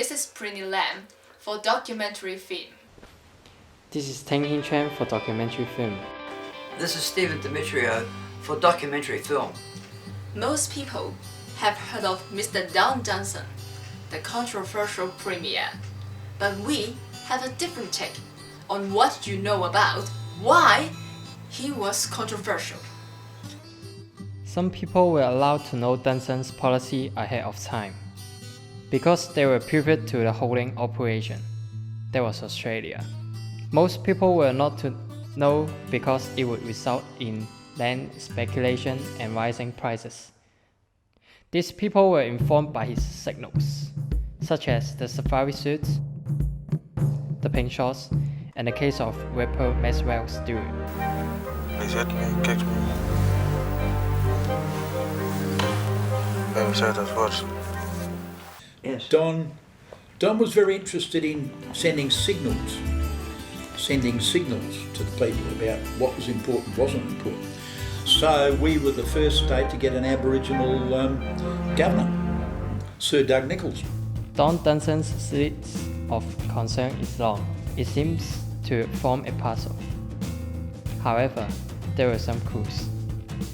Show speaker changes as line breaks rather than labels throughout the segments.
This is Prinny Lam for documentary film.
This is Tang Hin Chuan for documentary film.
This is Stephen Demetrio for documentary film.
Most people have heard of Mr. Dunstan, the controversial premier. But we have a different take on what you know about why he was controversial.
Some people were allowed to know Dunstan's policy ahead of time because they were privy to the holding operation. That was Australia. Most people were not to know because it would result in land speculation and rising prices. These people were informed by his signals, such as the safari suits, the pink shorts, and the case of rapper Maxwell Stewart.
He said to me, he kicked me. And he said that words.
Yes.
Don was very interested in sending signals to the people about what was important, wasn't important. So we were the first state to get an Aboriginal governor, Sir Doug Nicholls.
Don Dunstan's list of concern is long. It seems to form a puzzle. However, there were some clues.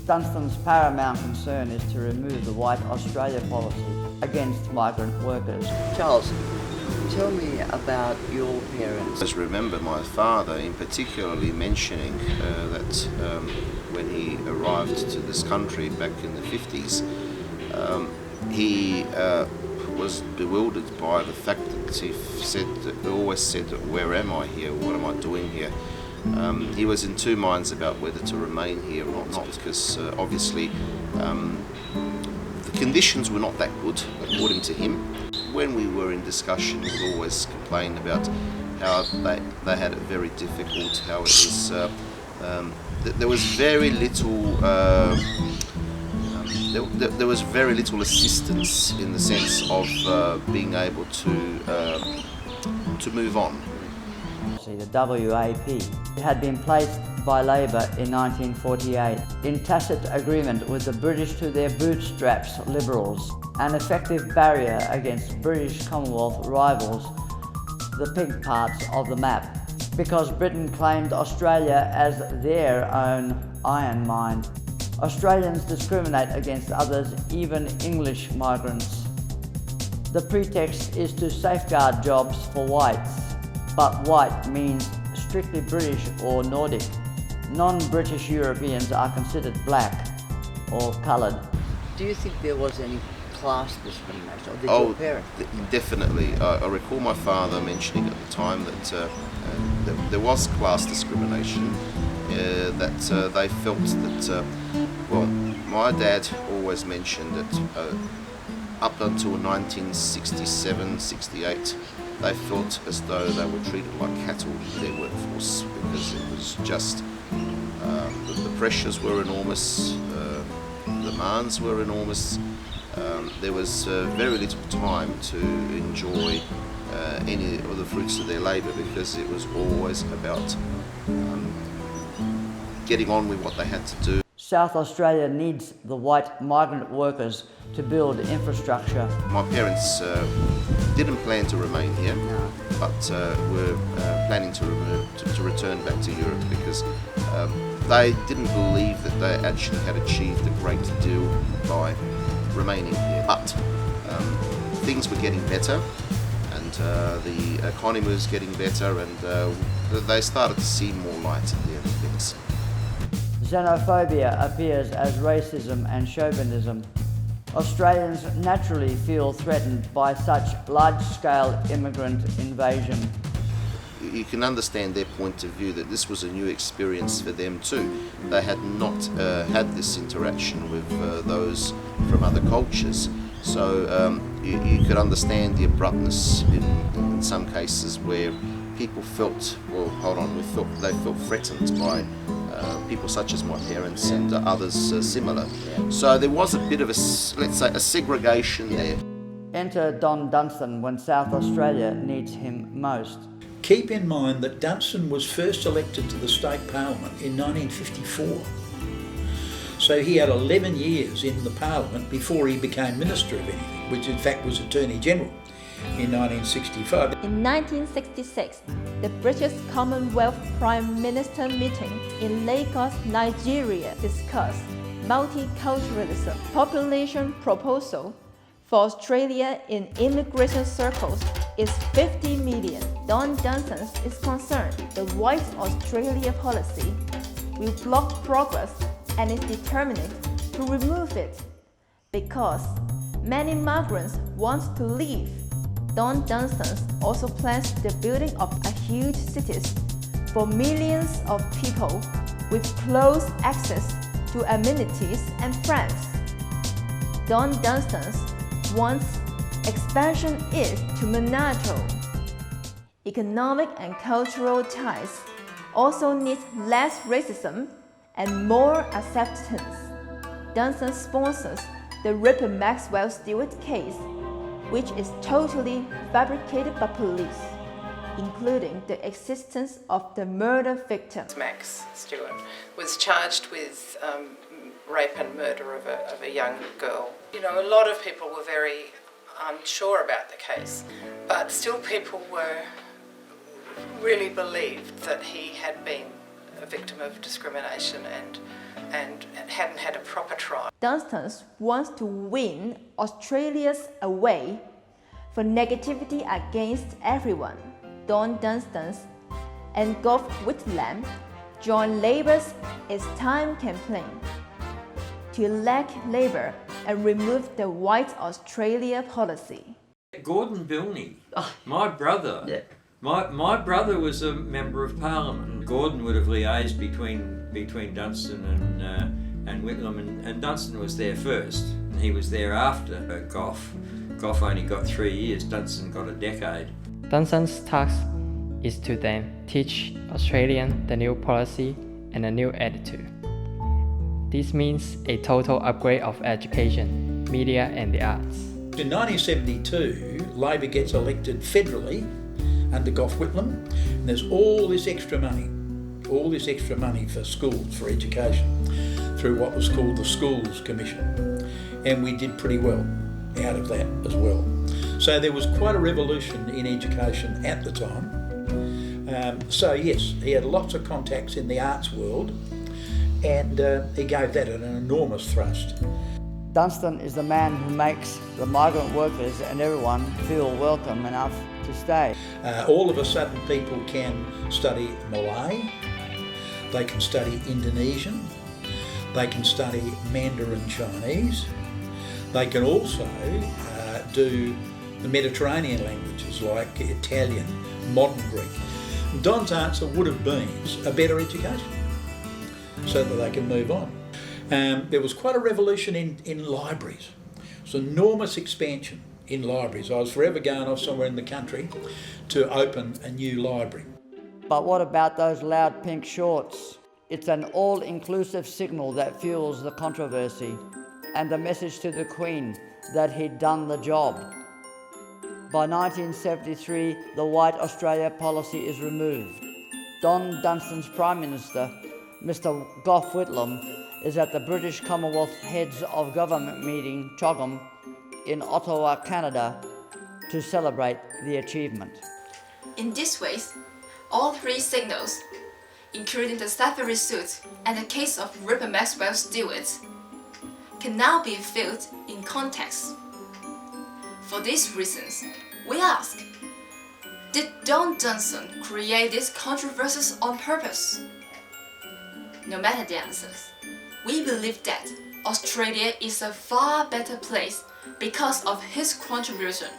Dunstan's paramount concern is to remove the White Australia policy against migrant workers. Charles, tell me about your parents.
I just remember my father in particularly mentioning that when he arrived to this country back in the 50s, he was bewildered by the fact that he always said, "Where am I here? What am I doing here?" He was in two minds about whether to remain here or not, because obviously the conditions were not that good, according to him. When we were in discussion, he would always complain about how they had it very difficult, how it was, there was very little there was very little assistance in the sense of being able to move on.
The WAP had been placed by Labor in 1948 in tacit agreement with the British to their bootstraps Liberals, an effective barrier against British Commonwealth rivals, the pink parts of the map, because Britain claimed Australia as their own iron mine. Australians discriminate against others, even English migrants. The pretext is to safeguard jobs for whites, but white means strictly British or Nordic. Non-British Europeans are considered black or coloured. Do you think there was any class discrimination, or did your parents?
Definitely. I recall my father mentioning at the time that there was class discrimination, that they felt that, my dad always mentioned that up until 1967-68, they felt as though they were treated like cattle in their workforce, because it was just, the pressures were enormous, the demands were enormous. There was very little time to enjoy any of the fruits of their labour, because it was always about getting on with what they had to do.
South Australia needs the white migrant workers to build infrastructure.
My parents didn't plan to remain here, but were planning to return back to Europe, because they didn't believe that they actually had achieved a great deal by remaining here. But things were getting better, and the economy was getting better, and they started to see more light at the end of things.
Xenophobia appears as racism and chauvinism. Australians naturally feel threatened by such large-scale immigrant invasion.
You can understand their point of view, that this was a new experience for them too. They had not had this interaction with those from other cultures. So you could understand the abruptness in some cases where people felt, they felt threatened by people such as my parents and others similar. So there was a bit of let's say, a segregation there.
Enter Don Dunstan when South Australia needs him most.
Keep in mind that Dunstan was first elected to the state parliament in 1954. So he had 11 years in the parliament before he became Minister of anything, which in fact was Attorney General. in 1965.
In 1966, the British Commonwealth Prime Minister meeting in Lagos, Nigeria discussed multiculturalism. Population proposal for Australia in immigration circles is 50 million. Don Dunstan is concerned the White Australia policy will block progress and is determined to remove it because many migrants want to leave. Don Dunstan also plans the building of a huge cities for millions of people with close access to amenities and friends. Don Dunstan wants expansion east to Monaco. Economic and cultural ties also need less racism and more acceptance. Dunstan sponsors the Ripper Maxwell Stewart case, which is totally fabricated by police, including the existence of the murder victim.
Max Stewart was charged with rape and murder of a young girl. You know, a lot of people were very unsure about the case, but still people really believed that he had been a victim of discrimination and hadn't had a proper trial.
Dunstan wants to win Australia's away for negativity against everyone. Don Dunstan and Gough Whitlam joined Labour's It's Time campaign to elect Labour and remove the White Australia policy.
Gordon Bilney, my brother.
Yeah.
My brother was a member of Parliament. Gordon would have liaised between Dunstan and Whitlam, and Dunstan was there first. He was there after Gough. Gough only got 3 years, Dunstan got a decade.
Dunstan's task is to then teach Australians the new policy and a new attitude. This means a total upgrade of education, media and the arts.
In 1972, Labor gets elected federally under Gough Whitlam, and there's all this extra money for schools, for education, through what was called the Schools Commission. And we did pretty well out of that as well. So there was quite a revolution in education at the time. So yes, he had lots of contacts in the arts world, and he gave that an enormous thrust.
Dunstan is the man who makes the migrant workers and everyone feel welcome enough to stay.
All of a sudden people can study Malay, they can study Indonesian, they can study Mandarin Chinese, they can also do the Mediterranean languages like Italian, modern Greek. Don's answer would have been a better education so that they can move on. There was quite a revolution in libraries. It was an enormous expansion in libraries. I was forever going off somewhere in the country to open a new library.
But what about those loud pink shorts? It's an all-inclusive signal that fuels the controversy and the message to the Queen that he'd done the job. By 1973, the White Australia policy is removed. Don Dunstan's Prime Minister, Mr. Gough Whitlam, is at the British Commonwealth Heads of Government meeting, CHOGM, in Ottawa, Canada, to celebrate the achievement.
In this way, all three signals, including the Safari suit and the case of Ripper Maxwell Stewart, can now be viewed in context. For these reasons, we ask, did Don Dunstan create these controversies on purpose? No matter the answers, we believe that Australia is a far better place because of his contribution.